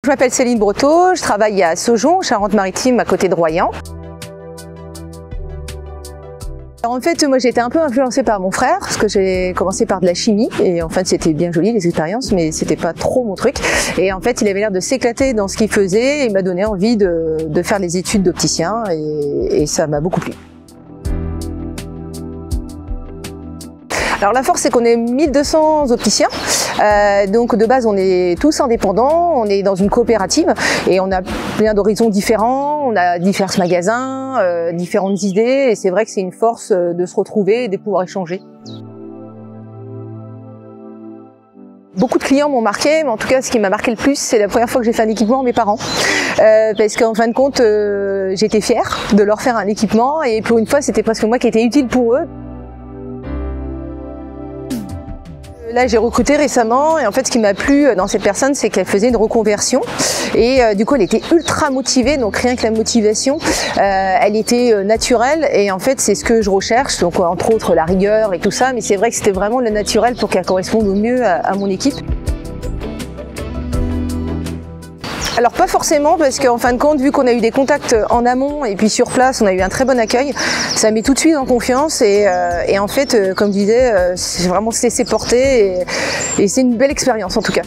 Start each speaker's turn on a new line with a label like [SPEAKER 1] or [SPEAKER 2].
[SPEAKER 1] Je m'appelle Céline Breteau, je travaille à Saujon, Charente-Maritime, à côté de Royan. Alors en fait, moi j'ai été un peu influencée par mon frère, parce que j'ai commencé par de la chimie, et en fait c'était bien joli les expériences, mais c'était pas trop mon truc. Et en fait il avait l'air de s'éclater dans ce qu'il faisait, et il m'a donné envie de faire les études d'opticien, et ça m'a beaucoup plu. Alors la force c'est qu'on est 1200 opticiens, donc de base on est tous indépendants, on est dans une coopérative et on a plein d'horizons différents, on a divers magasins, différentes idées et c'est vrai que c'est une force de se retrouver et de pouvoir échanger. Beaucoup de clients m'ont marqué, mais en tout cas ce qui m'a marqué le plus c'est la première fois que j'ai fait un équipement à mes parents. Parce qu'en fin de compte j'étais fière de leur faire un équipement et pour une fois c'était presque moi qui étais utile pour eux. Là j'ai recruté récemment et en fait ce qui m'a plu dans cette personne c'est qu'elle faisait une reconversion et du coup elle était ultra motivée, donc rien que la motivation elle était naturelle et en fait c'est ce que je recherche, donc entre autres la rigueur et tout ça, mais c'est vrai que c'était vraiment le naturel pour qu'elle corresponde au mieux à mon équipe. Alors pas forcément parce qu'en fin de compte, vu qu'on a eu des contacts en amont et puis sur place, on a eu un très bon accueil, ça met tout de suite en confiance et en fait, comme je disais, c'est vraiment se laisser porter et c'est une belle expérience en tout cas.